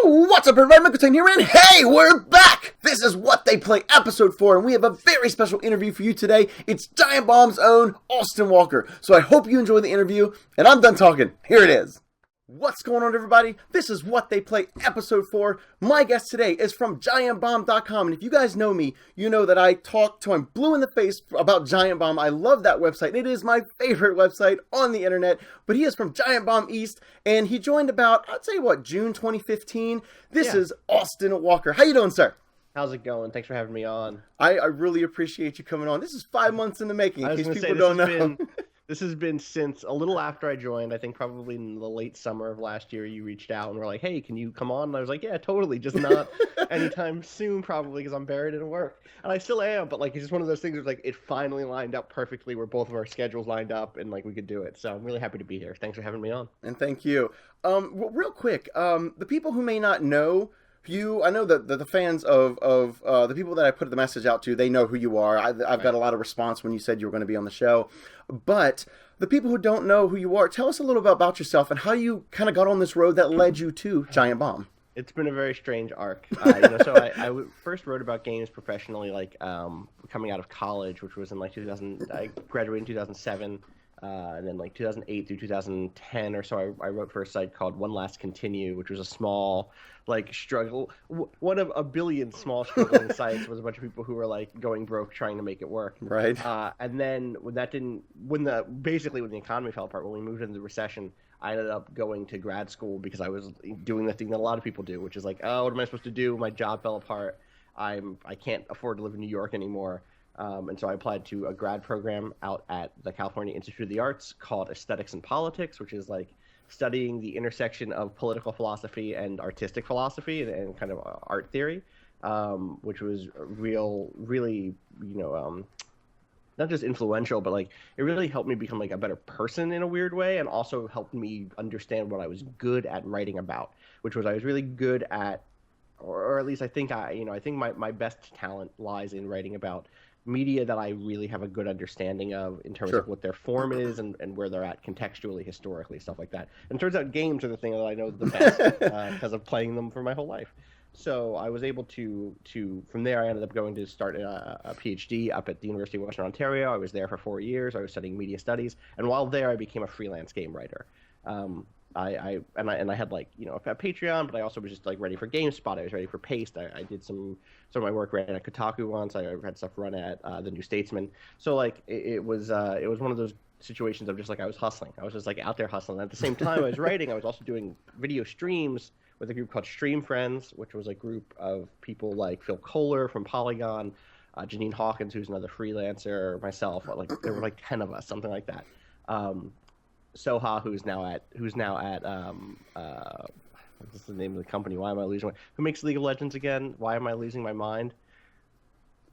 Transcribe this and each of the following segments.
What's up, everybody? Michael here, and hey, we're back! This is What They Play Episode 4, and we have a very special interview for you today. It's Giant Bomb's own Austin Walker. So I hope you enjoy the interview, and I'm done talking. Here it is. What's going on, everybody? This is What They Play Episode 4. My guest today is from GiantBomb.com, and if you guys know me, you know that I talk till I'm blue in the face about Giant Bomb. I love that website. It is my favorite website on the internet, but he is from Giant Bomb East, and he joined about, I'd say, June 2015. This is Austin Walker. How you doing, sir? How's it going? Thanks for having me on. I really appreciate you coming on. This is 5 months in the making, in case people don't know. This has been since a little after I joined. I think probably in the late summer of last year, you reached out and were like, hey, can you come on? And I was like, yeah, totally. Just not anytime soon, probably, because I'm buried in work. And I still am, but like it's just one of those things where like it finally lined up perfectly where both of our schedules lined up and like we could do it. So I'm really happy to be here. Thanks for having me on. And thank you. Well, real quick, the people who may not know you, I know that the fans of the people that I put the message out to, they know who you are. I've got a lot of response when you said you were going to be on the show. But the people who don't know who you are, tell us a little bit about yourself and how you kind of got on this road that led you to Giant Bomb. It's been a very strange arc. I first wrote about games professionally, like coming out of college, which was in like 2000. I graduated in 2007. And then like 2008 through 2010 or so, I wrote for a site called One Last Continue, which was a small, like, struggle. One of a billion small struggling sites was a bunch of people who were like going broke trying to make it work. Right. And then when the economy fell apart, when we moved into the recession, I ended up going to grad school because I was doing the thing that a lot of people do, which is like, oh, what am I supposed to do? My job fell apart. I can't afford to live in New York anymore. And so I applied to a grad program out at the California Institute of the Arts called Aesthetics and Politics, which is like studying the intersection of political philosophy and artistic philosophy and kind of art theory, which was really, not just influential, but like it really helped me become like a better person in a weird way, and also helped me understand what I was good at writing about, which was I was really good at, or at least I think my best talent lies in writing about media that I really have a good understanding of in terms of what their form is and where they're at contextually, historically, stuff like that. And it turns out games are the thing that I know the best because of playing them for my whole life. So I was able to from there I ended up going to start a PhD up at the University of Western Ontario. I was there for 4 years. I was studying media studies, and while there I became a freelance game writer. I had like a Patreon, but I also was just like ready for GameSpot. I was ready for Paste. I did some of my work ran at Kotaku once. I had stuff run at the New Statesman. So like it was one of those situations of just like I was hustling. I was just like out there hustling. At the same time I was writing, I was also doing video streams with a group called Stream Friends, which was a group of people like Phil Kohler from Polygon, Janine Hawkins, who's another freelancer, myself. Like there were like 10 of us, something like that. Soha, who's now at what's the name of the company? Why am I losing who makes League of Legends again? Why am I losing my mind?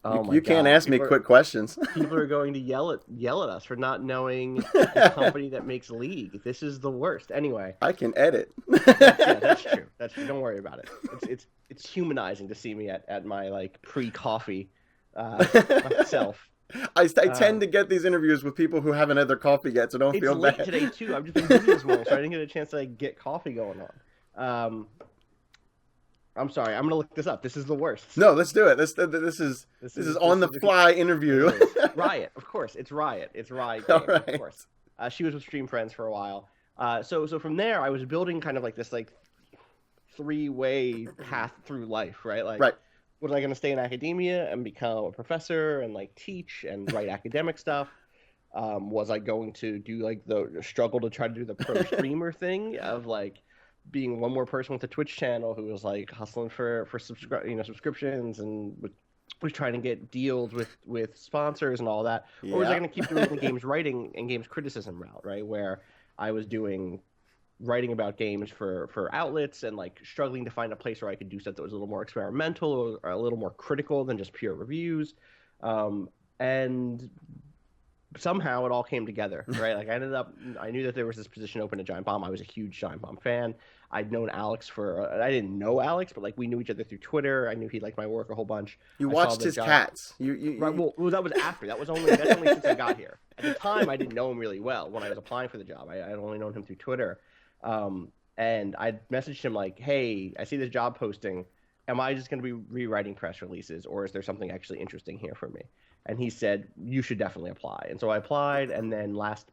Oh you can't ask me quick questions. People are going to yell at us for not knowing the company that makes League. This is the worst. Anyway, I can edit. That's true. That's true. Don't worry about it. It's humanizing to see me at my like pre-coffee myself. I tend to get these interviews with people who haven't had their coffee yet, so don't feel bad. It's late today too. I've just been busy this morning, so I didn't get a chance to like, get coffee going on. I'm sorry. I'm gonna look this up. This is the worst. No, let's do it. This is on the fly interview. Riot, of course. It's Riot. It's Riot. All right. Of course. She was with Stream Friends for a while. So from there, I was building kind of like this like 3-way path through life, right? Like, right. Was I going to stay in academia and become a professor and like teach and write academic stuff? Was I going to do like the struggle to try to do the pro streamer thing of like being one more person with a Twitch channel who was like hustling for subscriptions and was trying to get deals with sponsors and all that? Yeah. Or was I going to keep doing the games writing and games criticism route, right? Where I was writing about games for outlets and like struggling to find a place where I could do stuff that was a little more experimental or a little more critical than just pure reviews. And somehow it all came together, right? Like I knew that there was this position open at Giant Bomb. I was a huge Giant Bomb fan. I'd known Alex I didn't know Alex, but like we knew each other through Twitter. I knew he liked my work a whole bunch. You watched his cats. Right. Well, that was after. That's only since I got here. At the time, I didn't know him really well when I was applying for the job. I had only known him through Twitter. And I messaged him like, "Hey, I see this job posting. Am I just going to be rewriting press releases, or is there something actually interesting here for me?" And he said, "You should definitely apply." And so I applied, and then last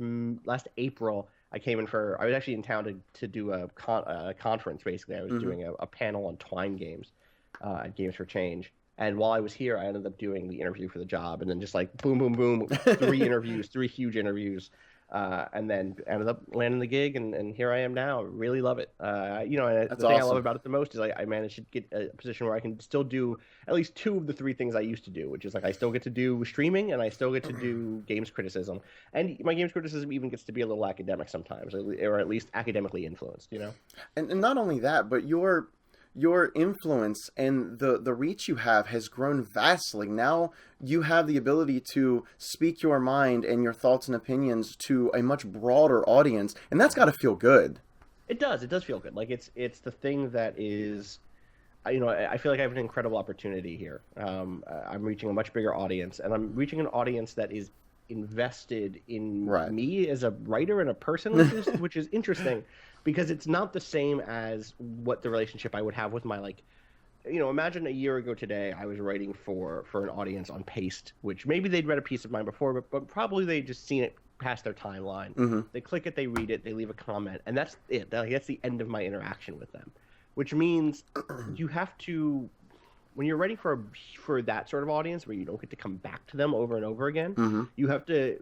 April, I came in for. I was actually in town to do a conference. Basically, I was doing a panel on Twine games at Games for Change. And while I was here, I ended up doing the interview for the job, and then just like boom, boom, boom, 3 interviews, 3 huge interviews, and then ended up landing the gig, and here I am now. Really love it. And the thing I love about it the most is I managed to get a position where I can still do at least 2 of the 3 things I used to do, which is like I still get to do streaming and I still get to do games criticism, and my games criticism even gets to be a little academic sometimes, or at least academically influenced. And not only that, but your influence and the reach you have has grown vastly. Now you have the ability to speak your mind and your thoughts and opinions to a much broader audience, and that's got to feel good. It does. It does feel good. Like it's the thing that is, I feel like I have an incredible opportunity here. I'm reaching a much bigger audience, and I'm reaching an audience that is invested in me as a writer and a person, which is interesting. Because it's not the same as what the relationship I would have with my, imagine a year ago today, I was writing for an audience on Paste, which maybe they'd read a piece of mine before, but probably they'd just seen it past their timeline. Mm-hmm. They click it, they read it, they leave a comment, and that's it. That's the end of my interaction with them, which means you have to, when you're writing for that sort of audience where you don't get to come back to them over and over again, mm-hmm. you have to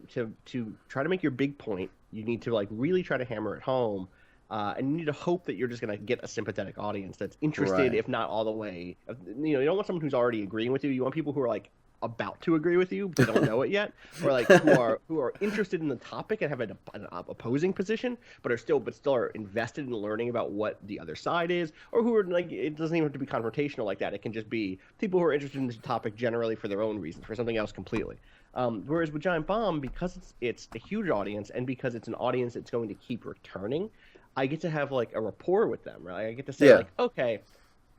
try to make your big point. You need to really try to hammer it home. And you need to hope that you're just going to get a sympathetic audience that's interested, if not all the way. You don't want someone who's already agreeing with you. You want people who are about to agree with you but don't know it yet, or who are interested in the topic and have an opposing position, but still are invested in learning about what the other side is, or who are it doesn't even have to be confrontational like that. It can just be people who are interested in this topic generally for their own reasons, for something else completely. Whereas with Giant Bomb, because it's a huge audience and because it's an audience that's going to keep returning, I get to have a rapport with them, right? I get to say okay,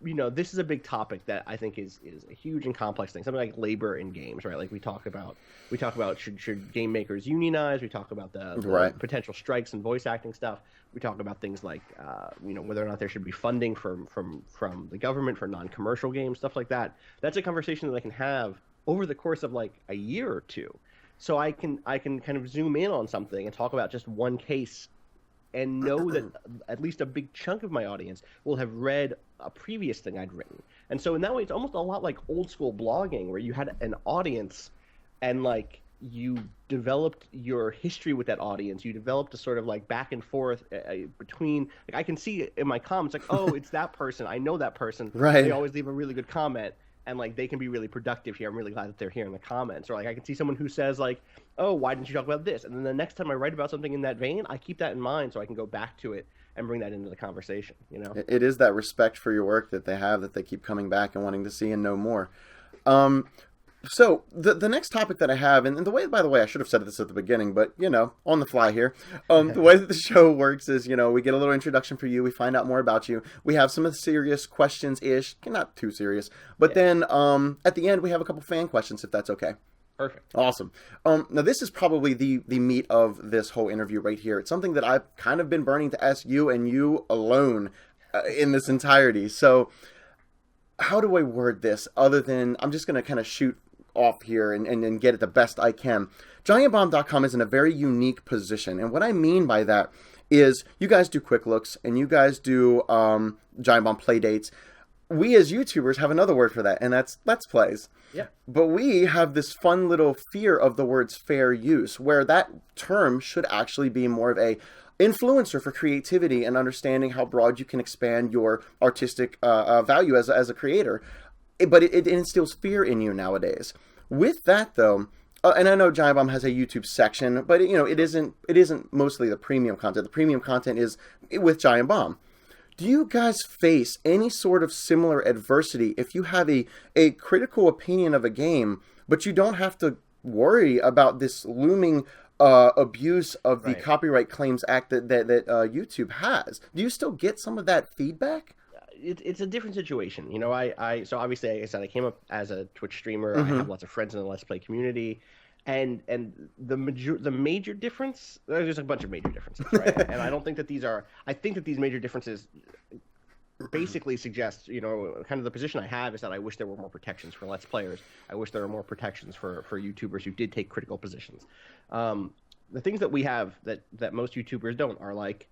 this is a big topic that I think is a huge and complex thing. Something like labor in games, right? Like we talk about should game makers unionize? We talk about the potential strikes and voice acting stuff. We talk about things like whether or not there should be funding from the government for non-commercial games, stuff like that. That's a conversation that I can have over the course of a year or two. So I can kind of zoom in on something and talk about just one case and know that at least a big chunk of my audience will have read a previous thing I'd written. And so in that way, it's almost a lot like old school blogging, where you had an audience and you developed your history with that audience. You developed a sort of back and forth between, I can see in my comments, oh, it's that person. I know that person. Right. They always leave a really good comment. And they can be really productive here. I'm really glad that they're here in the comments. Or I can see someone who says oh, why didn't you talk about this? And then the next time I write about something in that vein, I keep that in mind so I can go back to it and bring that into the conversation. It is that respect for your work that they have, that they keep coming back and wanting to see and know more. So the next topic that I have, and the way, by the way, I should have said this at the beginning, but on the fly here, the way that the show works is, we get a little introduction for you, we find out more about you, we have some of the serious questions-ish, not too serious, but then at the end we have a couple fan questions, if that's okay. Perfect. Awesome. Now this is probably the meat of this whole interview right here. It's something that I've kind of been burning to ask you and you alone in this entirety. So how do I word this other than I'm just going to kind of shoot off here and get it the best I can. GiantBomb.com is in a very unique position, and what I mean by that is you guys do quick looks and you guys do Giant Bomb play dates. We as YouTubers have another word for that, and that's Let's Plays. Yeah. But we have this fun little fear of the words fair use, where that term should actually be more of a influencer for creativity and understanding how broad you can expand your artistic value as a creator. But it instills fear in you nowadays. With that, though, and I know Giant Bomb has a YouTube section, but it isn't mostly the premium content. The premium content is with Giant Bomb. Do you guys face any sort of similar adversity if you have a critical opinion of a game, but you don't have to worry about this looming abuse of the Copyright Claims Act that YouTube has? Do you still get some of that feedback? It's a different situation. So obviously, like I said, I came up as a Twitch streamer. Mm-hmm. I have lots of friends in the Let's Play community. And the major difference, there's a bunch of major differences, right? And I don't think that I think that these major differences basically suggest, kind of the position I have is that I wish there were more protections for Let's Players. I wish there were more protections for YouTubers who did take critical positions. The things that we have that most YouTubers don't are like,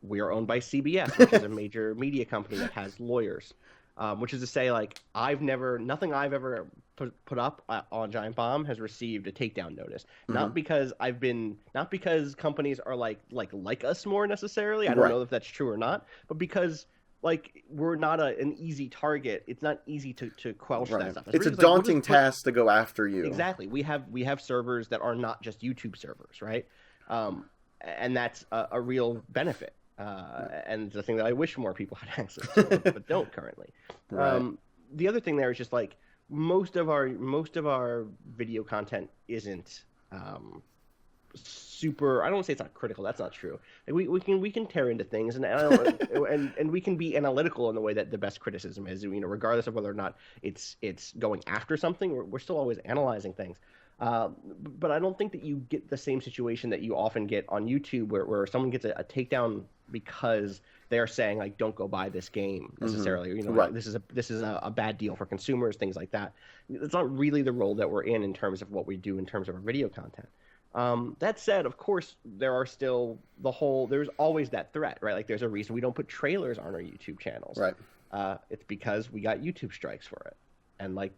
we are owned by CBS, which is a major media company that has lawyers. Which is to say, like, nothing I've ever put up on Giant Bomb has received a takedown notice. Not because companies are like us more necessarily. I don't know if that's true or not, but because like we're not an easy target. It's not easy to quell that stuff. It's a daunting task to go after you. Exactly. We have servers that are not just YouTube servers, right? And that's a real benefit. And the thing that I wish more people had access to, but don't currently. Right. The other thing there is just like most of our video content isn't super. I don't want to say it's not critical. That's not true. Like we can tear into things and we can be analytical in the way that the best criticism is. Regardless of whether or not it's going after something, we're still always analyzing things. But I don't think that you get the same situation that you often get on YouTube where someone gets a takedown because they're saying like, don't go buy this game necessarily. Right. This is a bad deal for consumers, things like that. It's not really the role that we're in terms of what we do in terms of our video content. That said, of course, there are still there's always that threat, right? Like there's a reason we don't put trailers on our YouTube channels. Right. It's because we got YouTube strikes for it. And like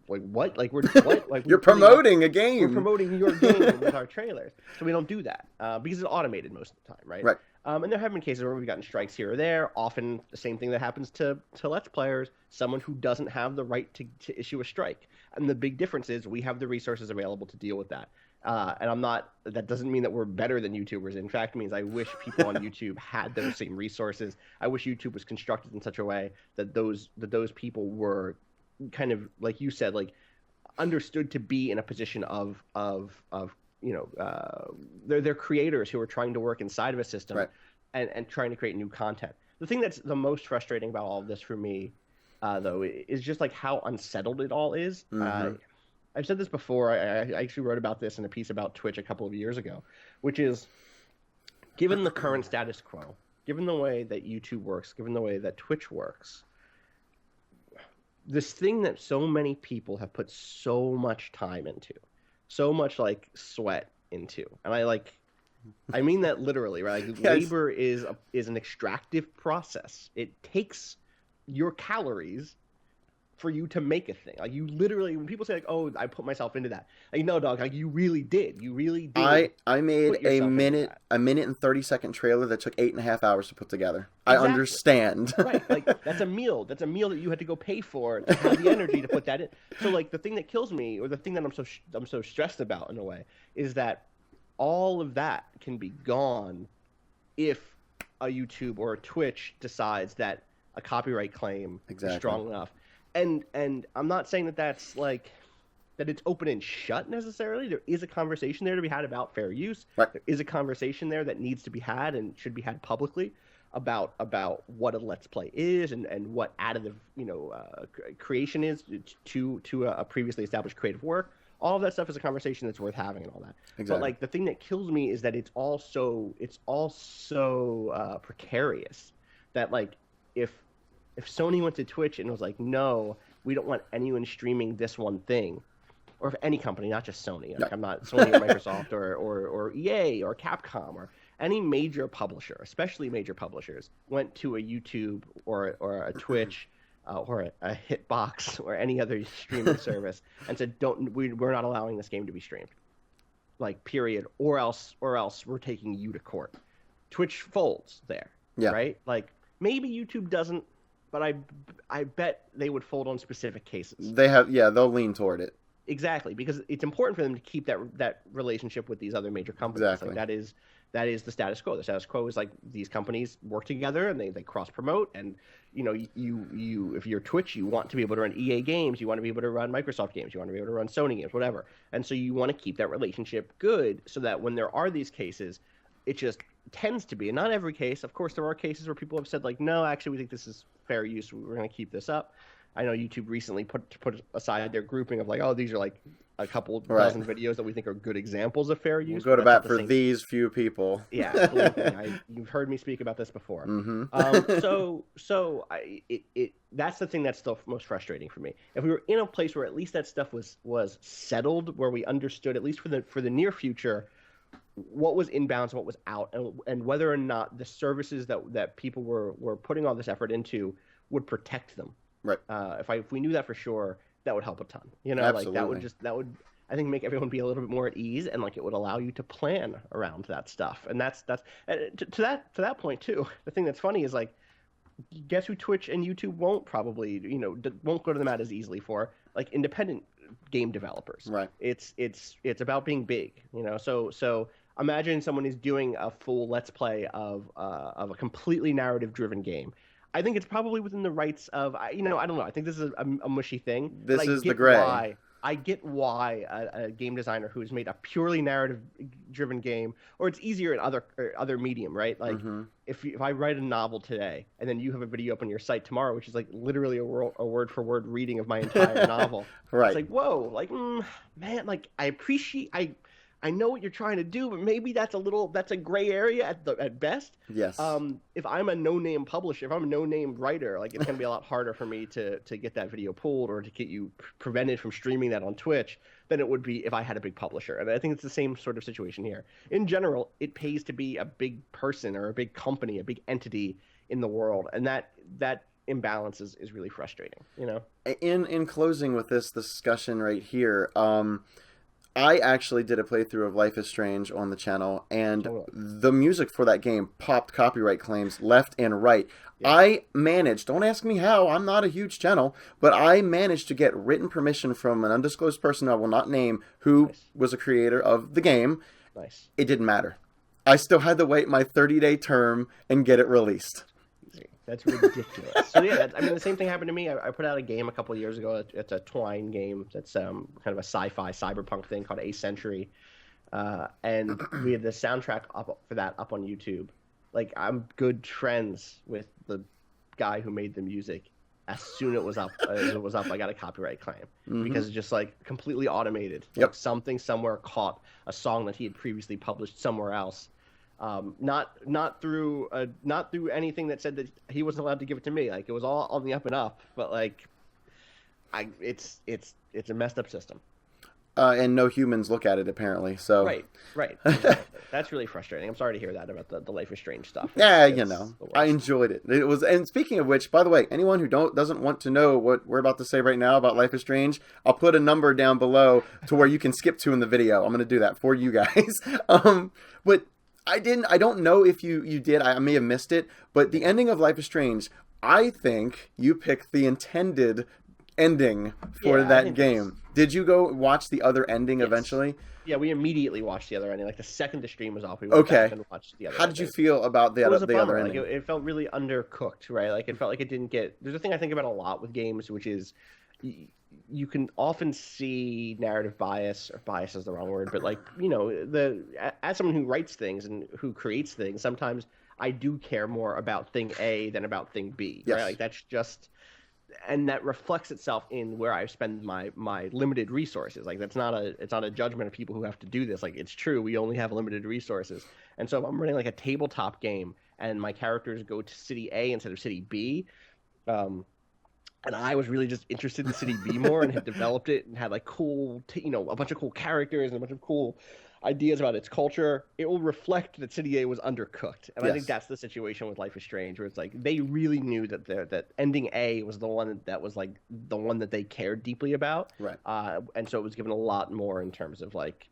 what? Like we're what? Like you're promoting a game. We're promoting your game with our trailers, so we don't do that because it's automated most of the time, right? Right. And there have been cases where we've gotten strikes here or there. Often the same thing that happens to Let's Players, someone who doesn't have the right to issue a strike. And the big difference is we have the resources available to deal with that. And that doesn't mean that we're better than YouTubers. In fact, it means I wish people on YouTube had those same resources. I wish YouTube was constructed in such a way that those people were kind of, like you said, like understood to be in a position of they're creators who are trying to work inside of a system, right, and trying to create new content. The thing that's the most frustrating about all of this for me, though, is just like how unsettled it all is. I've said this before. I actually wrote about this in a piece about Twitch a couple of years ago, which is, given the current status quo, given the way that YouTube works, given the way that Twitch works, this thing that so many people have put so much time into, so much like sweat into, and I mean that literally, right? Like, yes. Labor is an extractive process. It takes your calories for you to make a thing. Like, you literally, when people say like, "Oh, I put myself into that," like, no, dog, like you really did. I made a minute and 30-second trailer that took 8.5 hours to put together. Exactly. I understand. Right, like that's a meal that you had to go pay for to have the energy to put that in. So like the thing that kills me, or the thing that I'm so stressed about in a way, is that all of that can be gone if a YouTube or a Twitch decides that a copyright claim is strong enough. And I'm not saying that that's like that it's open and shut necessarily. There is a conversation there to be had about fair use. Right. There is a conversation there that needs to be had and should be had publicly about what a Let's Play is and what additive creation is to a previously established creative work. All of that stuff is a conversation that's worth having and all that. Exactly. But like the thing that kills me is that it's all so precarious that like if Sony went to Twitch and was like, no, we don't want anyone streaming this one thing, or if any company, not just Sony, like I'm not Sony or Microsoft or EA or Capcom or any major publisher, especially major publishers, went to a YouTube or a Twitch or a Hitbox or any other streaming service and said, we're not allowing this game to be streamed, like period, or else we're taking you to court. Twitch folds there, right? Like maybe YouTube doesn't. But I bet they would fold on specific cases. They'll lean toward it. Exactly, because it's important for them to keep that relationship with these other major companies. Exactly. Like that is the status quo. The status quo is like these companies work together and they cross promote. And you if you're Twitch, you want to be able to run EA games, you want to be able to run Microsoft games, you want to be able to run Sony games, whatever. And so you want to keep that relationship good so that when there are these cases, it just tends to be, and not every case, of course, there are cases where people have said like, no, actually, we think this is fair use. We're going to keep this up. I know YouTube recently put aside their grouping of like, oh, these are like a couple Right. dozen videos that we think are good examples of fair use. We'll go to but that's bat not the for same- these few people. Yeah, believe me, you've heard me speak about this before. That's the thing that's the most frustrating for me. If we were in a place where at least that stuff was settled, where we understood at least for the near future what was inbounds and what was out, and whether or not the services that people were putting all this effort into would protect them. Right. If we knew that for sure, that would help a ton. Absolutely. Like that would I think make everyone be a little bit more at ease, and like it would allow you to plan around that stuff. And that's to that point too. The thing that's funny is like, guess who Twitch and YouTube won't probably won't go to the mat as easily for, like, independent game developers. Right. It's about being big. So imagine someone is doing a full let's play of a completely narrative driven game. I think it's probably within the rights of, I don't know. I think this is a mushy thing. This is the gray. I get why a game designer who's made a purely narrative-driven game, or it's easier in other medium, right? Like, if I write a novel today, and then you have a video up on your site tomorrow, which is like literally a word-for-word reading of my entire novel. Right. It's like, whoa, like, man, like, I know what you're trying to do, but maybe that's a gray area at best. Yes. If I'm a no-name publisher, if I'm a no-name writer, like, it's gonna be a lot harder for me to get that video pulled or to get you prevented from streaming that on Twitch than it would be if I had a big publisher. And I think it's the same sort of situation here. In general, it pays to be a big person or a big company, a big entity in the world, and that imbalance is really frustrating. In closing with this discussion right here, I actually did a playthrough of Life is Strange on the channel, and the music for that game popped copyright claims left and right. Yeah. I managed, don't ask me how, I'm not a huge channel, but I managed to get written permission from an undisclosed person I will not name who was a creator of the game. Nice. It didn't matter. I still had to wait my 30-day term and get it released. That's ridiculous. So yeah, the same thing happened to me. I put out a game a couple of years ago. It's a Twine game. That's kind of a sci-fi cyberpunk thing called A Century, and we had the soundtrack up on YouTube. Like, I'm good friends with the guy who made the music. As soon as it was up, I got a copyright claim because it's just like completely automated. Yep. Like, something somewhere caught a song that he had previously published somewhere else. Not through anything that said that he wasn't allowed to give it to me. Like, it was all on the up and up, but like, it's a messed up system. And no humans look at it apparently. So right. Exactly. That's really frustrating. I'm sorry to hear that about the Life is Strange stuff. Yeah, I enjoyed it. It was. And speaking of which, by the way, anyone who doesn't want to know what we're about to say right now about Life is Strange, I'll put a number down below to where you can skip to in the video. I'm going to do that for you guys. But I don't know if you did. I may have missed it. But the ending of Life is Strange, I think you picked the intended ending for that game. Did you go watch the other ending eventually? Yeah, we immediately watched the other ending. Like, the second the stream was off, we went back and watched the other How did you feel about the other ending? Like, it felt really undercooked, right? Like, it felt like it didn't get... There's a thing I think about a lot with games, which is... You can often see narrative bias, or bias is the wrong word, but like, as someone who writes things and who creates things, sometimes I do care more about thing A than about thing B, right? Like, that's just, and that reflects itself in where I spend my limited resources. Like, it's not a judgment of people who have to do this. Like, it's true, we only have limited resources. And so if I'm running like a tabletop game and my characters go to city A instead of city B, and I was really just interested in City B more and had developed it and had like cool, a bunch of cool characters and a bunch of cool ideas about its culture, it will reflect that City A was undercooked. And I think that's the situation with Life is Strange, where it's like they really knew that ending A was the one that was like the one that they cared deeply about. Right. And so it was given a lot more in terms of like,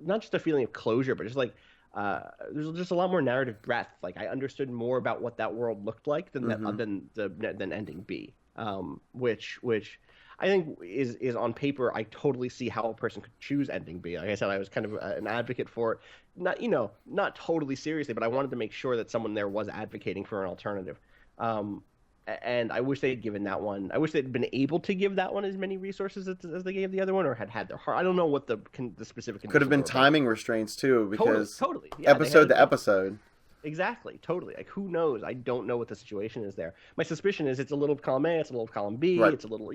not just a feeling of closure, but just like, there's just a lot more narrative breadth. Like, I understood more about what that world looked like than ending B, which I think is on paper. I totally see how a person could choose ending B. Like I said, I was kind of an advocate for it, not totally seriously, but I wanted to make sure that someone there was advocating for an alternative. And I wish they had given that one. I wish they'd been able to give that one as many resources as they gave the other one, or had their heart. I don't know what the specific could have been timing restraints too, because totally. Yeah, episode to episode. Exactly, totally. Like, who knows? I don't know what the situation is there. My suspicion is it's a little column A, it's a little column B, Right. it's a little,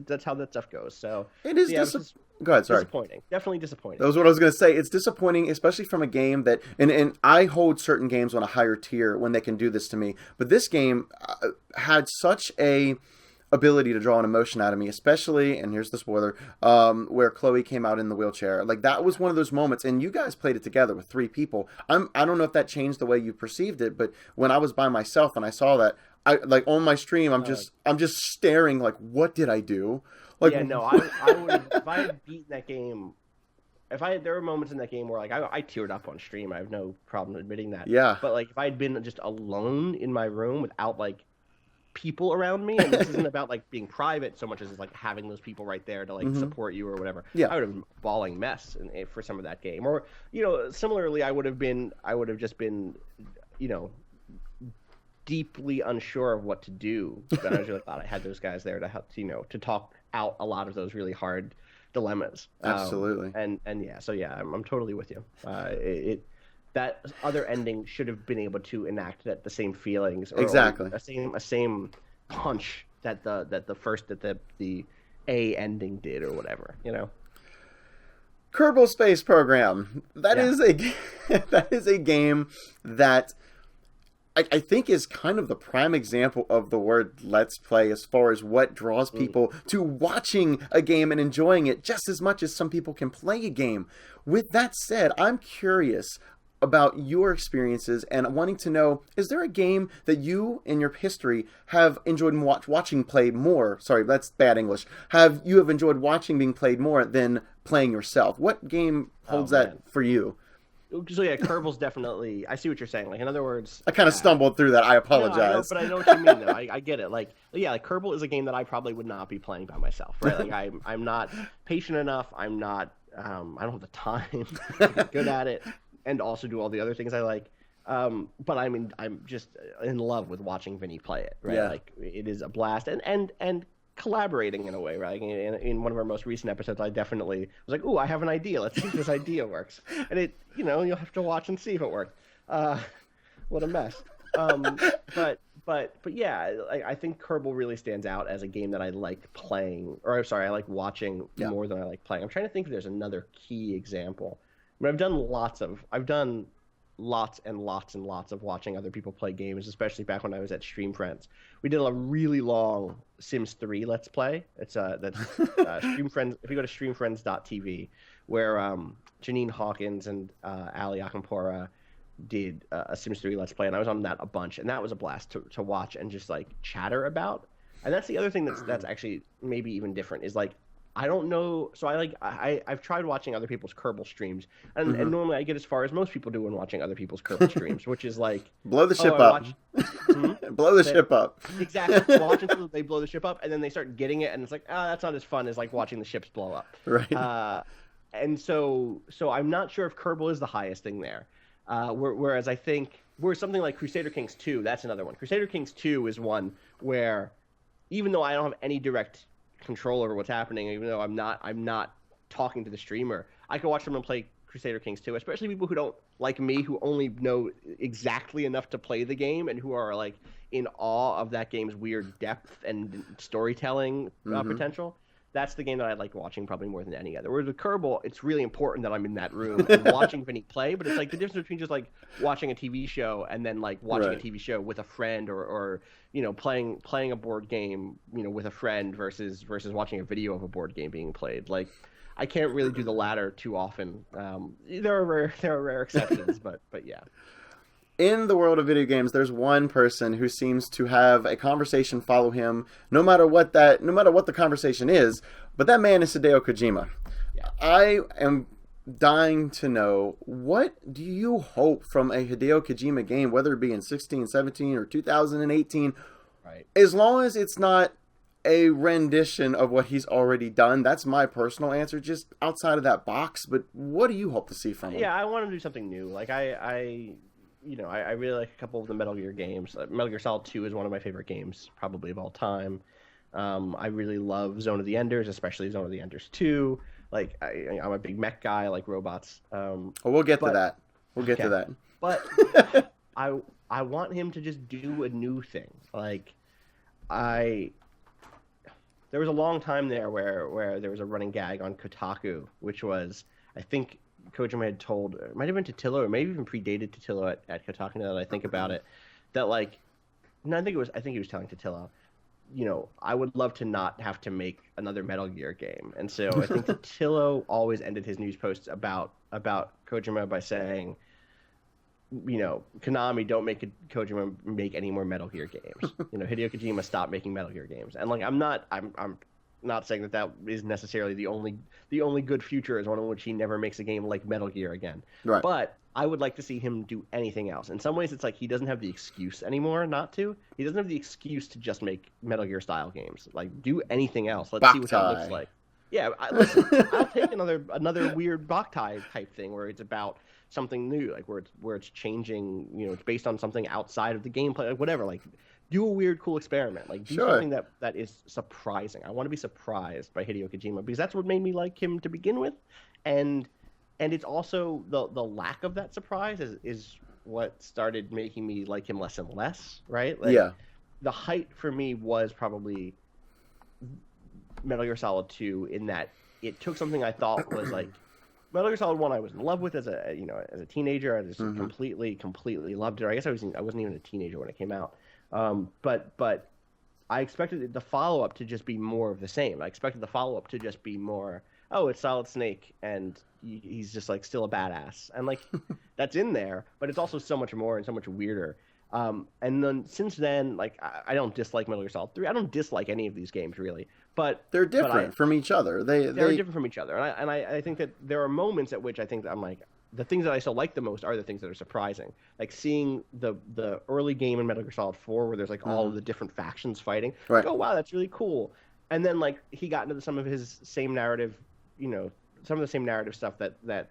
that's how that stuff goes. It is Yeah, it was just Go ahead, sorry. disappointing. Definitely That disappointing. was what I was going to say. It's disappointing, especially from a game that, and I hold certain games on a higher tier when they can do this to me. But this game had such a ability to draw an emotion out of me, especially, and here's the spoiler, where Chloe came out in the wheelchair. Like, that was one of those moments, and you guys played it together with 3 people. I don't know if that changed the way you perceived it, but when I was by myself and I saw that, I like on my stream, I'm just staring like, what did I do? Like, Yeah, no, I would have, if I had beaten that game, there were moments in that game where like I teared up on stream. I have no problem admitting that. Yeah. But like if I had been just alone in my room without like people around me, and this isn't about like being private so much as it's like having those people right there to like support you or whatever. Yeah. I would have been bawling mess for some of that game. Or similarly, I would have just been, deeply unsure of what to do. But I was really glad I had those guys there to help, to talk out a lot of those really hard dilemmas. Absolutely. And yeah, so yeah, I'm totally with you. That other ending should have been able to enact the same feelings, or Exactly. a same punch that the A ending did, or whatever. Kerbal Space Program. That Yeah. is that is a game that I think is kind of the prime example of the word let's play as far as what draws people to watching a game and enjoying it just as much as some people can play a game. With that said, I'm curious about your experiences and wanting to know, is there a game that you in your history have enjoyed watching played more? Sorry, that's bad English. Have enjoyed watching being played more than playing yourself? What game holds that for you? So yeah, Kerbal's definitely. I see what you're saying. Like, in other words, I kind of stumbled through that. I apologize. No, but I know what you mean, though. I get it. Like, yeah, like Kerbal is a game that I probably would not be playing by myself, right? Like, I'm not patient enough. I'm not. I don't have the time to get good at it, and also do all the other things I like. But I mean, I'm just in love with watching Vinny play it, right? Yeah. Like, it is a blast, and collaborating in a way, right? In one of our most recent episodes, I definitely was like, "Ooh, I have an idea. Let's see if this idea works." And it, you'll have to watch and see if it worked. What a mess. But yeah, I think Kerbal really stands out as a game that I like playing, or I'm sorry, I like watching more than I like playing. I'm trying to think if there's another key example. I mean, I've done lots and lots and lots of watching other people play games, especially back when I was at Stream Friends. We did a really long Sims 3 Let's Play. It's that's Stream Friends. If you go to streamfriends.tv, where Janine Hawkins and Ali Akampora did a Sims 3 Let's Play, and I was on that a bunch, and that was a blast to watch and just like chatter about. And that's the other thing that's actually maybe even different is like, I don't know. So I've tried watching other people's Kerbal streams, and normally I get as far as most people do when watching other people's Kerbal streams, which is like blow the ship up. Blow the ship up. Exactly. Watching people, they blow the ship up, and then they start getting it, and it's like, that's not as fun as like watching the ships blow up. Right. And so I'm not sure if Kerbal is the highest thing there. Whereas I think something like Crusader Kings 2, that's another one. Crusader Kings 2 is one where, even though I don't have any direct control over what's happening, even though I'm not talking to the streamer, I can watch someone play Crusader Kings 2, especially people who don't like me, who only know exactly enough to play the game and who are like in awe of that game's weird depth and storytelling potential. That's the game that I like watching probably more than any other. Whereas with Kerbal, it's really important that I'm in that room and watching Vinny play, but it's like the difference between just like watching a TV show and then like watching a TV show with a friend, or playing a board game, with a friend versus watching a video of a board game being played. Like, I can't really do the latter too often. There are rare exceptions, but yeah. In the world of video games, there's one person who seems to have a conversation follow him, no matter what the conversation is. But that man is Hideo Kojima. Yeah. I am dying to know, what do you hope from a Hideo Kojima game, whether it be in 16, 17, or 2018? Right. As long as it's not a rendition of what he's already done. That's my personal answer, just outside of that box. But what do you hope to see from him? Yeah, I want him to do something new. Like, I really like a couple of the Metal Gear games. Metal Gear Solid 2 is one of my favorite games, probably of all time. I really love Zone of the Enders, especially Zone of the Enders 2. Like, I'm a big mech guy. I like robots. We'll get to that. We'll get to that. But I want him to just do a new thing. Like I there was a long time there where there was a running gag on Kotaku, which was, I think Kojima had told, it might have been Totillo, or maybe even predated Totillo at Kotaku, now that I think about it, that like, no, I think he was telling Totillo, you know, I would love to not have to make another Metal Gear game. And so I think Totillo always ended his news posts about Kojima by saying, you know, Konami, don't make Kojima make any more Metal Gear games. You know, Hideo Kojima, stop making Metal Gear games. And like, I'm not saying that is necessarily the only good future is one in which he never makes a game like Metal Gear again. Right. But I would like to see him do anything else. In some ways, it's like he doesn't have the excuse anymore not to. He doesn't have the excuse to just make Metal Gear style games. Like, do anything else. Let's see what that looks like. Yeah, listen, I'll take another weird Boktai type thing where it's about something new, like where it's changing, you know, it's based on something outside of the gameplay, like whatever. Like, do a weird, cool experiment. Like, do something that is surprising. I want to be surprised by Hideo Kojima because that's what made me like him to begin with, and it's also the lack of that surprise is what started making me like him less and less. Right? Like, yeah. The height for me was probably Metal Gear Solid 2 in that it took something I thought was like Metal Gear Solid 1 I was in love with as a teenager. I just completely loved it. I guess I wasn't even a teenager when it came out. But I expected the follow-up to just be more of the same. I expected the follow-up to just be more, oh, it's Solid Snake and he's just like still a badass. And like that's in there, but it's also so much more and so much weirder. And then since then, like I don't dislike Metal Gear Solid 3. I don't dislike any of these games really, but they're different from each other. They're different from each other, and I think that there are moments at which I think that I'm like, the things that I still like the most are the things that are surprising, like seeing the early game in Metal Gear Solid 4 where there's like all of the different factions fighting. Right. Like, oh wow, that's really cool. And then like he got into some of his same narrative, you know, some of the same narrative stuff that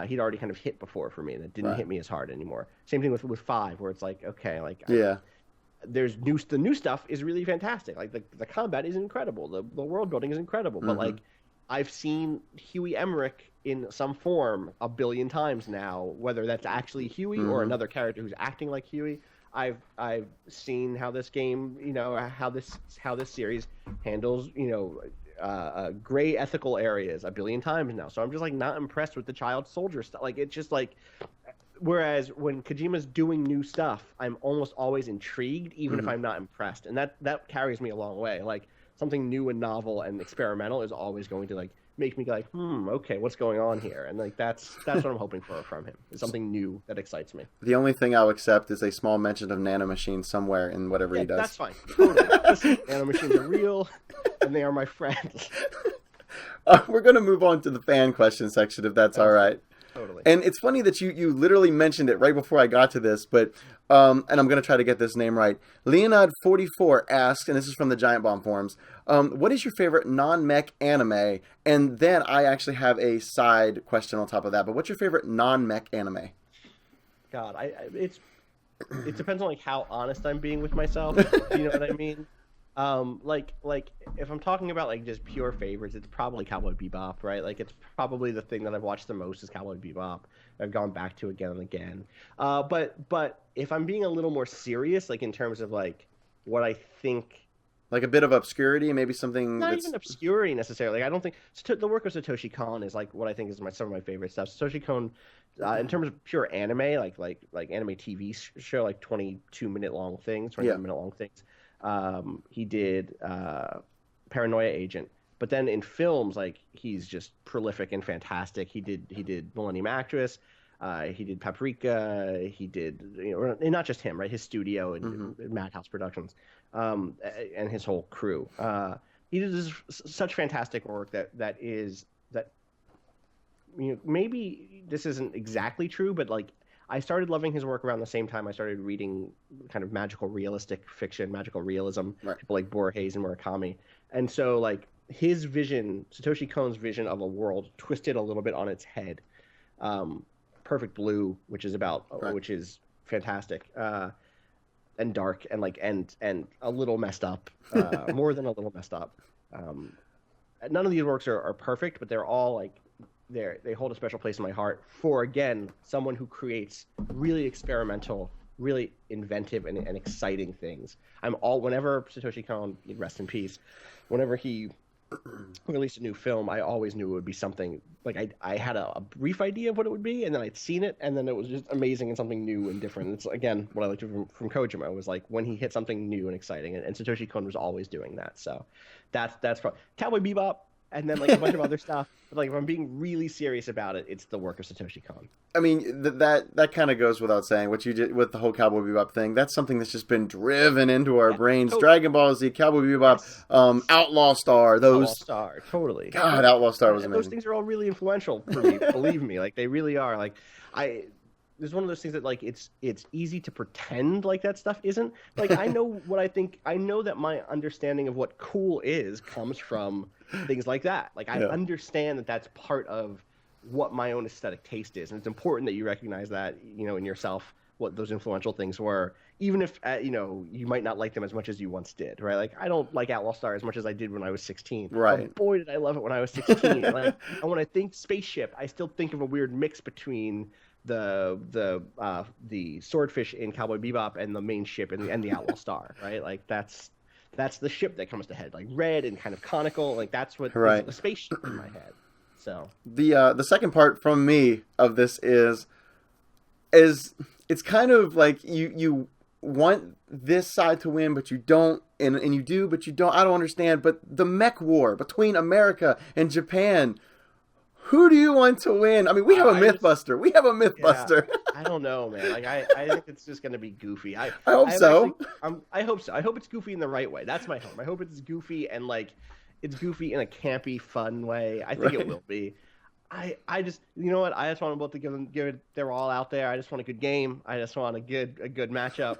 he'd already kind of hit before for me that didn't hit me as hard anymore. Same thing with 5, where it's like, okay, like the new stuff is really fantastic. Like the combat is incredible, the world building is incredible, but like I've seen Huey Emmerich in some form a billion times now, whether that's actually Huey or another character who's acting like Huey. I've seen how this game, you know, how this series handles, you know, gray ethical areas a billion times now. So I'm just like not impressed with the child soldier stuff. Like it's just like, whereas when Kojima's doing new stuff, I'm almost always intrigued, even if I'm not impressed, and that carries me a long way. Like something new and novel and experimental is always going to like make me like, okay, what's going on here? And like that's what I'm hoping for from him. It's something new that excites me. The only thing I'll accept is a small mention of nanomachines somewhere in whatever he does. That's fine. Totally. Listen, nanomachines are real, and they are my friends. We're going to move on to the fan question section, if that's all right. Totally. And it's funny that you literally mentioned it right before I got to this, but and I'm going to try to get this name right. Leonard44 asks, and this is from the Giant Bomb forums, what is your favorite non-mech anime? And then I actually have a side question on top of that, but what's your favorite non-mech anime? God, it depends on like how honest I'm being with myself. You know what I mean? Like if I'm talking about like just pure favorites, it's probably Cowboy Bebop, right? Like it's probably the thing that I've watched the most is Cowboy Bebop. I've gone back to again and again. But if I'm being a little more serious, like in terms of like what I think, like a bit of obscurity, maybe something not even obscurity necessarily. I don't think the work of Satoshi Kon is like what I think is some of my favorite stuff. Satoshi Kon, in terms of pure anime, like anime TV show, like 22-minute long things, 21-minute long things. He did Paranoia Agent, but then in films, like he's just prolific and fantastic. He did Millennium Actress, he did Paprika, he did, you know, and not just him, right? His studio and Madhouse Productions, and his whole crew. He did such fantastic work that you know, maybe this isn't exactly true, but like I started loving his work around the same time I started reading kind of magical realistic fiction, magical realism, people like Borges and Murakami. And so like his vision, Satoshi Kon's vision of a world twisted a little bit on its head. Perfect Blue, which is fantastic, and dark and like and a little messed up, more than a little messed up. None of these works are perfect, but they're all like they hold a special place in my heart for, again, someone who creates really experimental, really inventive and exciting things. Whenever Satoshi Kon, rest in peace, whenever he released a new film, I always knew it would be something like I had a brief idea of what it would be, and then I'd seen it, and then it was just amazing and something new and different. It's again what I liked from Kojima was like when he hit something new and exciting, and Satoshi Kon was always doing that. So that's probably Cowboy Bebop, and then like a bunch of other stuff. But like if I'm being really serious about it, it's the work of Satoshi Kon. I mean, that kind of goes without saying. What you did with the whole Cowboy Bebop thing, that's something that's just been driven into our brains. Totally. Dragon Ball Z, Cowboy Bebop, Yes. Outlaw Star, those... Outlaw Star, totally. God, Outlaw Star was amazing. Those things are all really influential for me, believe me. Like, they really are. Like, there's one of those things that, like, it's easy to pretend like that stuff isn't. Like, I know what I think. I know that my understanding of what cool is comes from things like that. Like, I understand that that's part of what my own aesthetic taste is, and it's important that you recognize that, in yourself, what those influential things were, even if you might not like them as much as you once did, right? Like, I don't like Outlaw Star as much as I did when I was 16. Right. But boy, did I love it when I was 16. Like, and when I think spaceship, I still think of a weird mix between the swordfish in Cowboy Bebop and the main ship and the Outlaw Star, right? Like, that's the ship that comes to head, like red and kind of conical. Like, that's what is the spaceship in my head. So the second part from me of this is it's kind of like you want this side to win, but you don't, and you do, but you don't. I don't understand. But the mech war between America and Japan, who do you want to win? I mean, we have a Mythbuster. We have a Mythbuster. Yeah, I don't know, man. Like, I think it's just going to be goofy. I hope so. I hope so. I hope it's goofy in the right way. That's my hope. I hope it's goofy and like it's goofy in a campy, fun way. I think it will be. I just, you know what? I just want them both to give it. They're all out there. I just want a good game. I just want a good matchup.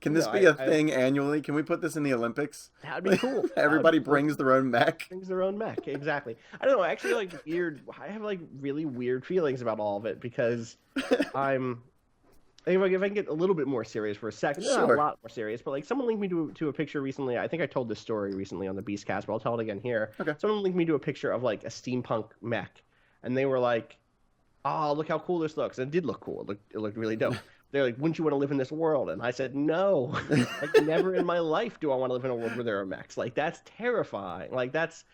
Can this be a thing annually? Can we put this in the Olympics? That'd be cool. Everybody brings their own mech. Brings their own mech, exactly. I don't know. Actually, like weird. I have like really weird feelings about all of it because if I can get a little bit more serious for a second, sure. Not a lot more serious, but like someone linked me to a picture recently. I think I told this story recently on the Beastcast, but I'll tell it again here. Okay. Someone linked me to a picture of like a steampunk mech, and they were like, "Oh, look how cool this looks!" And it did look cool. It looked really dope. They're like, "Wouldn't you want to live in this world?" And I said, "No, like never in my life do I want to live in a world where there are mechs. Like that's terrifying. Like that's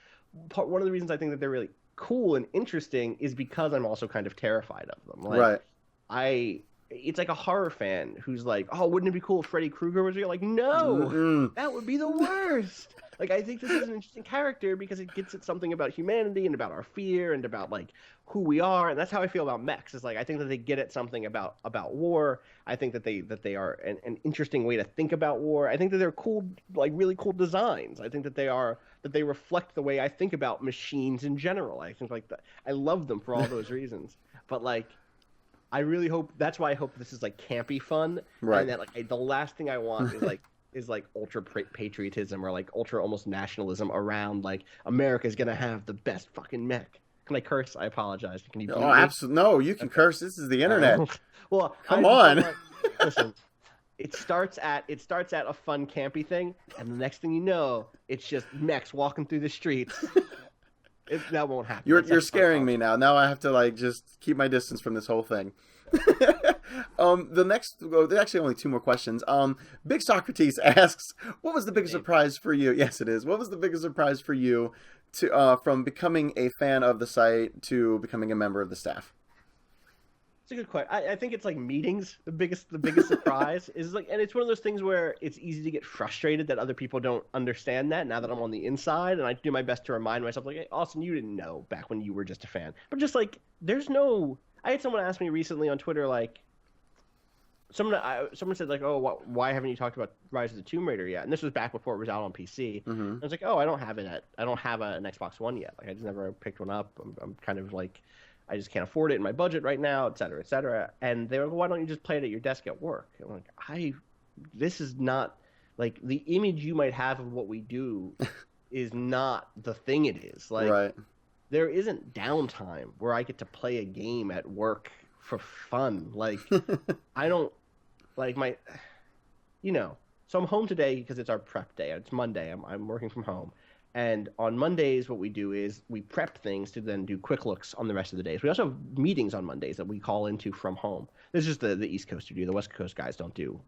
one of the reasons I think that they're really cool and interesting is because I'm also kind of terrified of them. Like, right. It's like a horror fan who's like, "Oh, wouldn't it be cool if Freddy Krueger was here?" Like, no, that would be the worst. Like, I think this is an interesting character because it gets at something about humanity and about our fear and about like who we are, and that's how I feel about mechs. It's like I think that they get at something about war. I think that they are an interesting way to think about war. I think that they're cool, like really cool designs. I think that they reflect the way I think about machines in general. I think like that. I love them for all those reasons. But like, I really hope that's why I hope this is like campy fun, right? And that like the last thing I want is like ultra patriotism or like ultra almost nationalism around like America's gonna have the best fucking mech. Can I curse? I apologize. Can you? Oh, absolutely. No, you can curse. This is the internet. Well, come on. Listen, it starts at a fun campy thing, and the next thing you know, it's just mechs walking through the streets. That won't happen. You're scaring me now. Now I have to like just keep my distance from this whole thing. There's actually only two more questions. Big Socrates asks, what was the biggest surprise for you? Yes, it is. What was the biggest surprise for you to from becoming a fan of the site to becoming a member of the staff? It's a good question. I think it's like meetings. The biggest surprise is like, and it's one of those things where it's easy to get frustrated that other people don't understand that. Now that I'm on the inside, and I do my best to remind myself, like, hey, Austin, you didn't know back when you were just a fan. But just like, there's no. I had someone ask me recently on Twitter, like, someone said like, oh, why haven't you talked about Rise of the Tomb Raider yet? And this was back before it was out on PC. Mm-hmm. I was like, oh, I don't have an Xbox One yet. Like, I just never picked one up. I'm kind of like. I just can't afford it in my budget right now, et cetera, et cetera. And they were like, why don't you just play it at your desk at work? And I'm like, this is not, like, the image you might have of what we do is not the thing it is. Like, right. There isn't downtime where I get to play a game at work for fun. Like, I don't, like, so I'm home today because it's our prep day. It's Monday. I'm working from home. And on Mondays, what we do is we prep things to then do quick looks on the rest of the days. We also have meetings on Mondays that we call into from home. This is just the East Coast studio. The West Coast guys don't do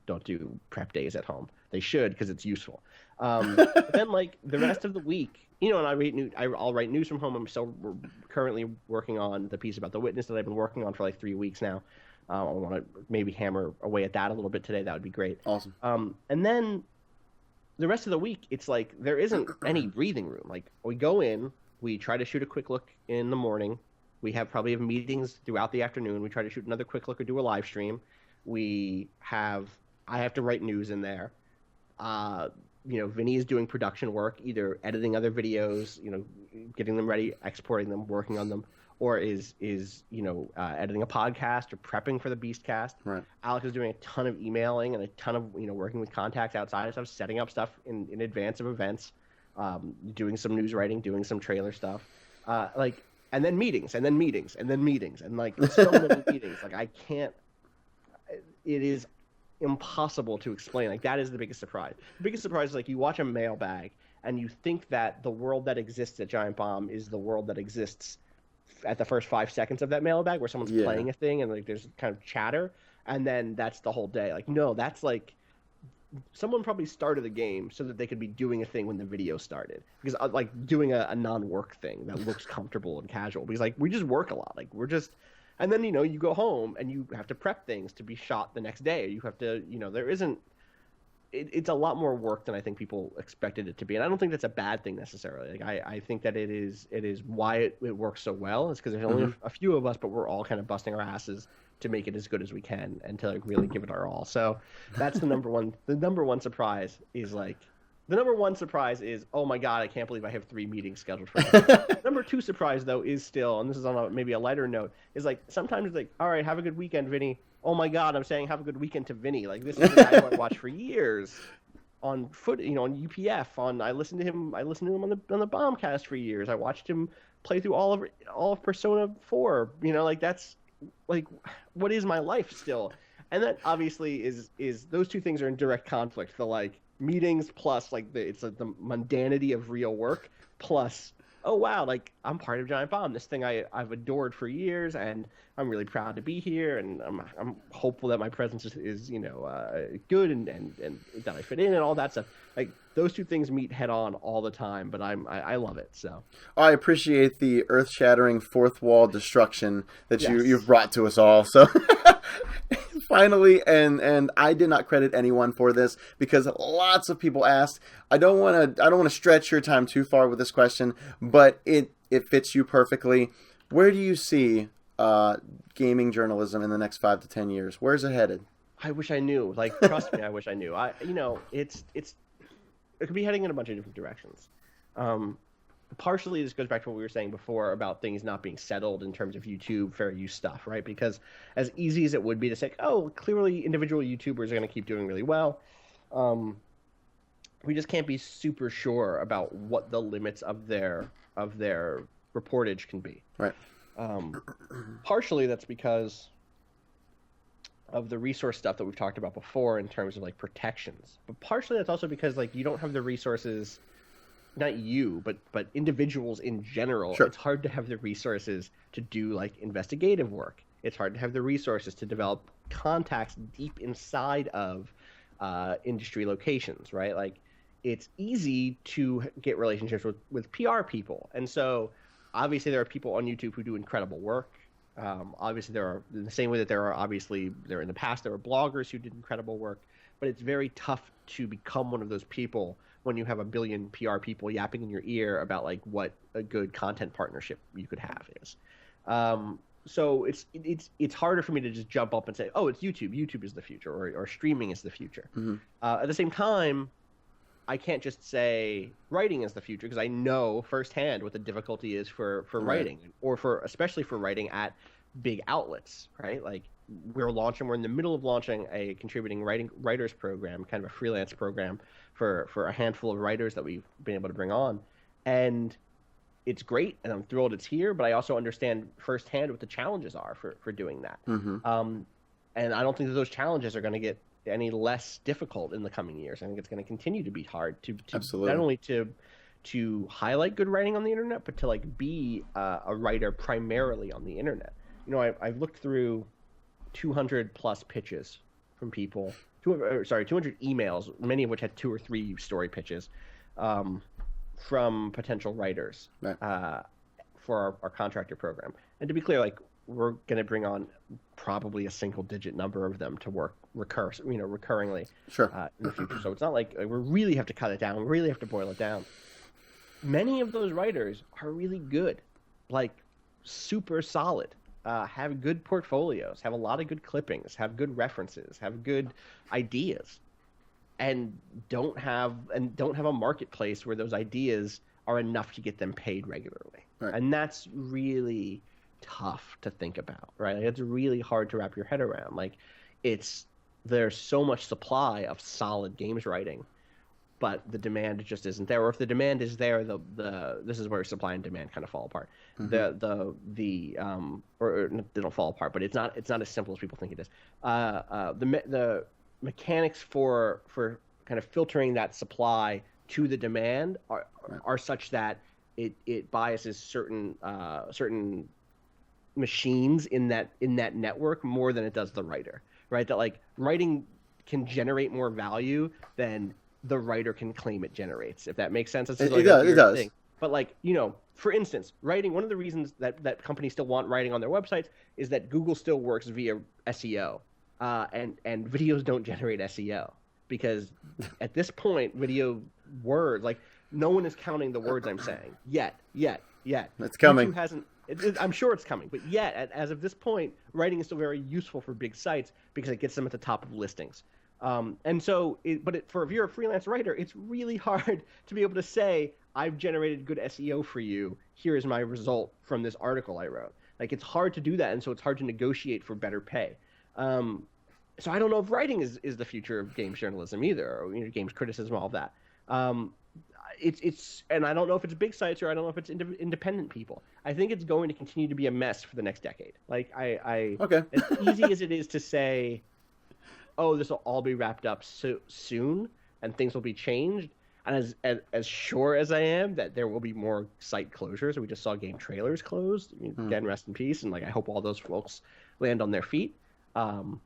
prep days at home. They should, because it's useful. But then like the rest of the week, and I'll write news from home. I'm still currently working on the piece about the witness that I've been working on for like 3 weeks now. I want to maybe hammer away at that a little bit today. That would be great. Awesome. And then the rest of the week, it's like there isn't any breathing room. Like we go in, we try to shoot a quick look in the morning. We probably have meetings throughout the afternoon. We try to shoot another quick look or do a live stream. I have to write news in there. Vinny is doing production work, either editing other videos, getting them ready, exporting them, working on them, or is editing a podcast or prepping for the Beastcast. Right. Alex is doing a ton of emailing and a ton of working with contacts outside of stuff, setting up stuff in advance of events, doing some news writing, doing some trailer stuff, and then meetings, and then meetings, and then meetings, and like so many meetings. Like I can't. It is impossible to explain. Like that is the biggest surprise. The biggest surprise is like you watch a mailbag and you think that the world that exists at Giant Bomb is the world that exists at the first 5 seconds of that mailbag, where someone's playing a thing and like there's kind of chatter, and then that's the whole day. Like no, that's like someone probably started the game so that they could be doing a thing when the video started, because like doing a non-work thing that looks comfortable and casual, because like we just work a lot. Like we're just. And then, you go home and you have to prep things to be shot the next day. You have to, there isn't – it's a lot more work than I think people expected it to be. And I don't think that's a bad thing necessarily. Like I think that it is why it works so well. It's because there's only a few of us, but we're all kind of busting our asses to make it as good as we can and to like really give it our all. So that's the number one – the number one surprise is like – the number one surprise is, oh my God, I can't believe I have 3 meetings scheduled for today. Number 2 surprise, though, is still, and this is on maybe a lighter note, is like sometimes it's like, all right, have a good weekend, Vinny. Oh my God, I'm saying have a good weekend to Vinny. Like this is the guy who I watched for years on on UPF. I listened to him on the Bombcast for years. I watched him play through all of Persona 4. Like that's like what is my life still? And that obviously is those two things are in direct conflict. The like meetings plus like the mundanity of real work plus oh wow, like I'm part of Giant Bomb, this thing I've adored for years, and I'm really proud to be here, and I'm hopeful that my presence is good and that I fit in and all that stuff. Like those two things meet head on all the time, but I love it. So I appreciate the earth-shattering fourth wall destruction that you've brought to us all. So finally, and I did not credit anyone for this because lots of people asked. I don't want to stretch your time too far with this question, but it fits you perfectly. Where do you see gaming journalism in the next 5 to 10 years? Where's it headed? I wish I knew. Like, trust me, I wish I knew. It could be heading in a bunch of different directions. Partially, this goes back to what we were saying before about things not being settled in terms of YouTube fair use stuff, right? Because as easy as it would be to say, oh, clearly individual YouTubers are going to keep doing really well, we just can't be super sure about what the limits of their reportage can be. Right. Partially, that's because of the resource stuff that we've talked about before in terms of like protections, but partially that's also because like you don't have the resources. Not you, but individuals in general. Sure. It's hard to have the resources to do like investigative work. It's hard to have the resources to develop contacts deep inside of industry locations, right? Like it's easy to get relationships with PR people. And so obviously there are people on YouTube who do incredible work. Obviously there are, in the same way that there are in the past, there were bloggers who did incredible work, but it's very tough to become one of those people when you have a billion PR people yapping in your ear about like what a good content partnership you could have is. So it's harder for me to just jump up and say, oh, it's YouTube. YouTube is the future, or streaming is the future. Mm-hmm. At the same time, I can't just say writing is the future, because I know firsthand what the difficulty is for writing, or especially for writing at big outlets, right? Like we're in the middle of launching a contributing writers program, kind of a freelance program for a handful of writers that we've been able to bring on. And it's great, and I'm thrilled it's here, but I also understand firsthand what the challenges are for doing that. Mm-hmm. And I don't think that those challenges are going to get any less difficult in the coming years. I think it's going to continue to be hard to not only to to highlight good writing on the internet, but to like be a writer primarily on the internet. You know, I've looked through 200 plus pitches from people, 200 emails, many of which had 2 or 3 story pitches from potential writers for our contractor program. And to be clear, like, we're going to bring on probably a single-digit number of them to work recurringly in the future. So it's not like we really have to cut it down. We really have to boil it down. Many of those writers are really good, like super solid, have good portfolios, have a lot of good clippings, have good references, have good ideas, and don't have a marketplace where those ideas are enough to get them paid regularly. Right. And that's really tough to think about, right? Like, it's really hard to wrap your head around. Like, there's so much supply of solid games writing, but the demand just isn't there. Or if the demand is there, this is where supply and demand kind of fall apart. Mm-hmm. Or they don't fall apart, but it's not as simple as people think it is. The mechanics for kind of filtering that supply to the demand are such that it biases certain machines in that network more than it does the writer, right? That like writing can generate more value than the writer can claim it generates, if that makes sense. It's like it does. Thing. But like, you know, for instance, writing, one of the reasons that companies still want writing on their websites is that Google still works via SEO, and videos don't generate SEO, because at this point, video words, like, no one is counting the words I'm saying yet. It's coming. YouTube hasn't. I'm sure it's coming, but yet, as of this point, writing is still very useful for big sites because it gets them at the top of listings. And so, if you're a freelance writer, it's really hard to be able to say, I've generated good SEO for you. Here is my result from this article I wrote. Like, it's hard to do that, and so it's hard to negotiate for better pay. So I don't know if writing is the future of games journalism either, or games criticism, all of that. And I don't know if it's big sites or I don't know if it's independent people. I think it's going to continue to be a mess for the next decade. Like, okay. As easy as it is to say, oh, this will all be wrapped up soon and things will be changed, and as sure as I am that there will be more site closures. We just saw game trailers closed. Again, rest in peace, and like, I hope all those folks land on their feet. We're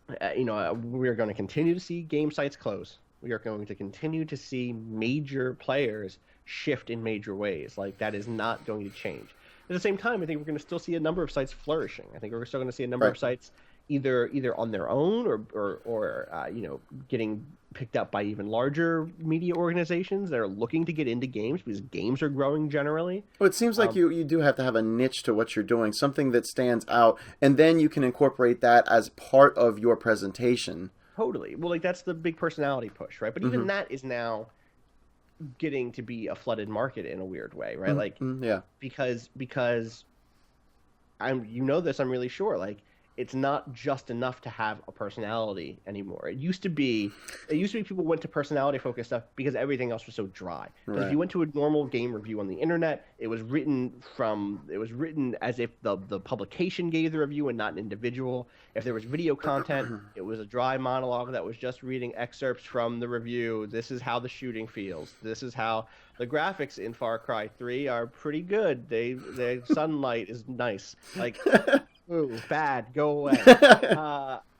going to continue to see game sites close. We are going to continue to see major players shift in major ways. Like, that is not going to change. At the same time, I think we're going to still see a number of sites flourishing. I think we're still going to see a number of sites either on their own or getting picked up by even larger media organizations that are looking to get into games because games are growing generally. Well, it seems like you do have to have a niche to what you're doing, something that stands out, and then you can incorporate that as part of your presentation. Totally. Well, like, that's the big personality push, right? But even that is now getting to be a flooded market in a weird way, right? Like, because I'm really sure, like, it's not just enough to have a personality anymore. It used to be people went to personality focused stuff because everything else was so dry. Because if you went to a normal game review on the internet, it was written as if the publication gave the review and not an individual. If there was video content, it was a dry monologue that was just reading excerpts from the review. This is how the shooting feels. This is how the graphics in Far Cry 3 are pretty good. The sunlight is nice. Like, ooh, bad, go away.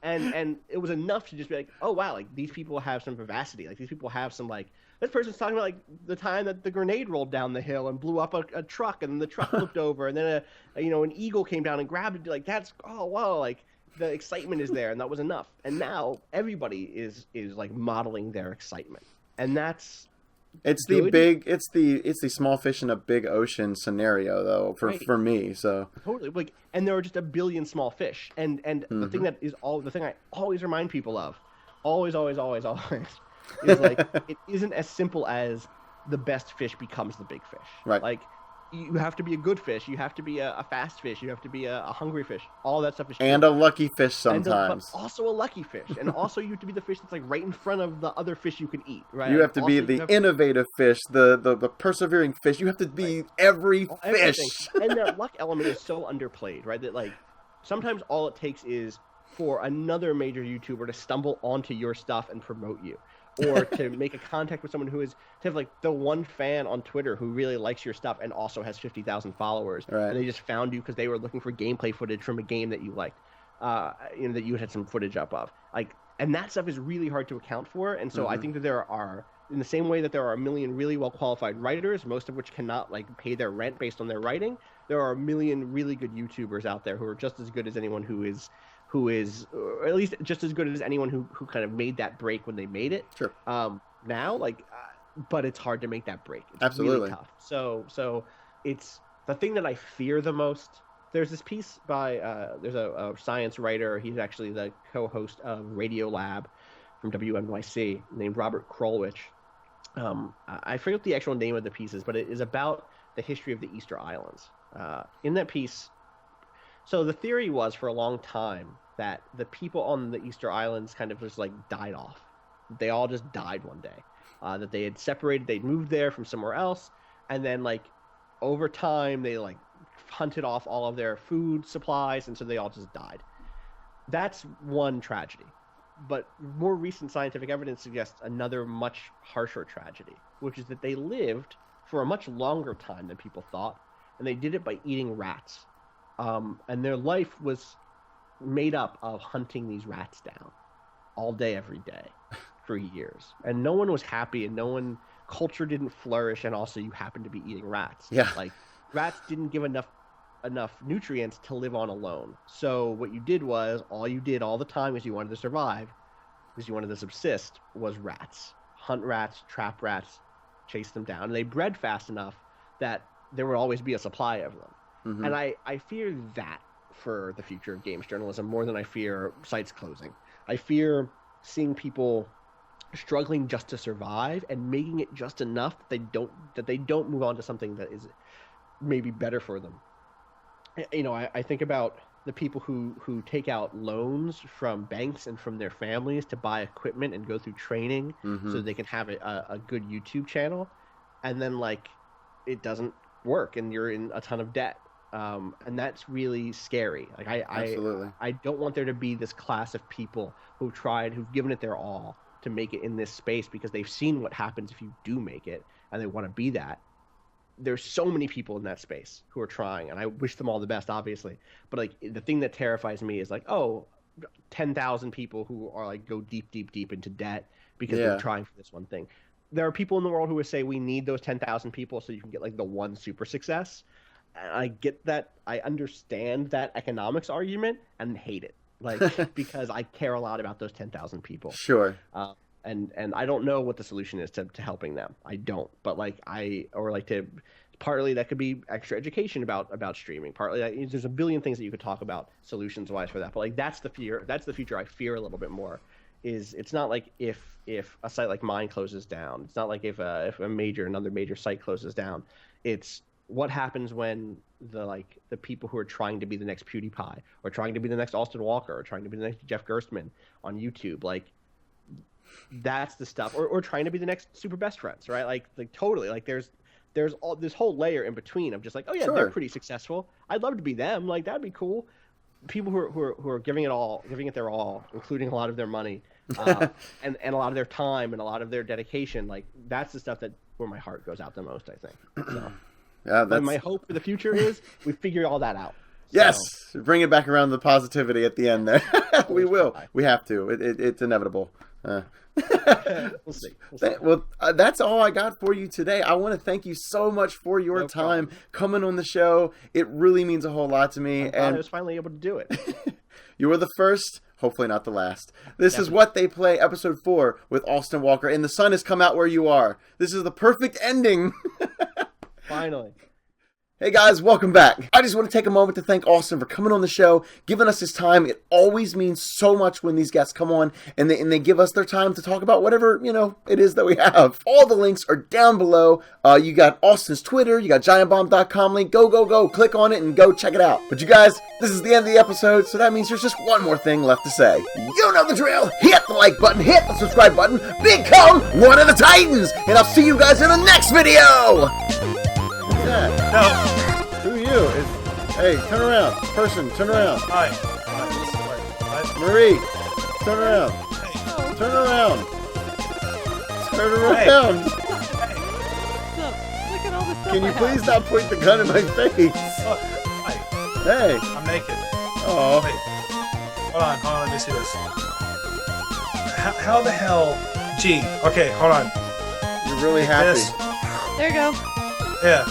And it was enough to just be like, oh wow, like, these people have some vivacity. Like, these people have some, like, this person's talking about, like, the time that the grenade rolled down the hill and blew up a truck, and then the truck flipped over, and then an eagle came down and grabbed it. Like, that's, oh wow, like, the excitement is there, and that was enough. And now everybody is like modeling their excitement, and that's. It's the small fish in a big ocean scenario, though, for me. So totally, like, and there are just a billion small fish, and the thing I always remind people of, always, is like, it isn't as simple as the best fish becomes the big fish. Right. Like, you have to be a good fish. You have to be a fast fish. You have to be a hungry fish. All that stuff is true. And a lucky fish sometimes. But also a lucky fish. And also you have to be the fish that's, like, right in front of the other fish you can eat, right? You have to be the innovative fish, the persevering fish. You have to be every fish. And that luck element is so underplayed, right? That, like, sometimes all it takes is for another major YouTuber to stumble onto your stuff and promote you. or to make a contact with someone who is, to have like the one fan on Twitter who really likes your stuff and also has 50,000 followers, Right. and they just found you because they were looking for gameplay footage from a game that you liked, that you had some footage up of, like, and that stuff is really hard to account for. And so I think that there are, in the same way that there are a million really well qualified writers, most of which cannot like pay their rent based on their writing, there are a million really good YouTubers out there who are just as good as anyone who is, or at least just as good as anyone who kind of made that break when they made it. Sure. Now, like, but it's hard to make that break. It's Absolutely really tough. So it's the thing that I fear the most. There's this piece by there's a science writer. He's actually the co-host of Radio Lab from WNYC, named Robert Krulwich. I forget what the actual name of the piece is, but it is about the history of the Easter Islands. In that piece, so the theory was for a long time that the people on the Easter Islands kind of just like died off. They all just died one day. That they had separated, they'd moved there from somewhere else, and then like over time they like hunted off all of their food supplies, and so they all just died. That's one tragedy. But more recent scientific evidence suggests another much harsher tragedy, which is that they lived for a much longer time than people thought, and they did it by eating rats. And their life was made up of hunting these rats down all day, every day for years. And no one was happy, and culture didn't flourish, and also you happened to be eating rats. Yeah. Like, rats didn't give enough nutrients to live on alone. So what you did was, all you did all the time is you wanted to survive, because you wanted to subsist, was rats. Hunt rats, trap rats, chase them down. And they bred fast enough that there would always be a supply of them. And I fear that for the future of games journalism more than I fear sites closing. I fear seeing people struggling just to survive and making it just enough that they don't move on to something that is maybe better for them. You know, I think about the people who take out loans from banks and from their families to buy equipment and go through training so they can have a good YouTube channel, and then like it doesn't work and you're in a ton of debt. And that's really scary. Like I don't want there to be this class of people who've given it their all to make it in this space because they've seen what happens if you do make it and they want to be that. There's so many people in that space who are trying, and I wish them all the best, obviously. But like the thing that terrifies me is like, 10,000 people who are like go deep into debt because they're trying for this one thing. There are people in the world who would say we need those 10,000 people so you can get like the one super success. I get that. I understand that economics argument and hate it, like because I care a lot about those 10,000 people. Sure. And I don't know what the solution is to helping them. I don't. But partly that could be extra education about streaming. Partly there's a billion things that you could talk about solutions wise for that. But like that's the fear. That's the future I fear a little bit more. It's not like if a site like mine closes down. It's not like if another major site closes down. It's what happens when the people who are trying to be the next PewDiePie or trying to be the next Austin Walker or trying to be the next Jeff Gerstmann on YouTube, like that's the stuff, or trying to be the next Super Best Friends, right? Like totally, like there's all this whole layer in between of just like, they're pretty successful. I'd love to be them. Like that'd be cool. People who are giving it their all, including a lot of their money, and a lot of their time and a lot of their dedication. Like that's the stuff where my heart goes out the most, I think. So. Yeah, but my hope for the future is we figure all that out. Yes, bring it back around to the positivity at the end there. We will. We have to. It's inevitable. We'll see. Well, that's all I got for you today. I want to thank you so much for your time coming on the show. It really means a whole lot to me. I was finally able to do it. You were the first, hopefully not the last. This is What They Play, Episode 4 with Austin Walker. And the sun has come out where you are. This is the perfect ending. Finally. Hey guys, welcome back. I just want to take a moment to thank Austin for coming on the show, giving us his time. It always means so much when these guests come on and they give us their time to talk about whatever, it is that we have. All the links are down below. You got Austin's Twitter, you got giantbomb.com link. Go, click on it and go check it out. But you guys, this is the end of the episode, so that means there's just one more thing left to say. You know the drill. Hit the like button, hit the subscribe button, become one of the Titans, and I'll see you guys in the next video. No. Who you? Hey, turn around. Person, turn around. Hi. Marie, turn around. Turn around. Turn around. Look at all the stuff Can you I please have. not point the gun in my face? Look, wait, Hey. I'm naked. Oh. Wait. Hold on, let me see this. How the hell? Gee, okay, hold on. You're really happy. This. There you go. Yeah.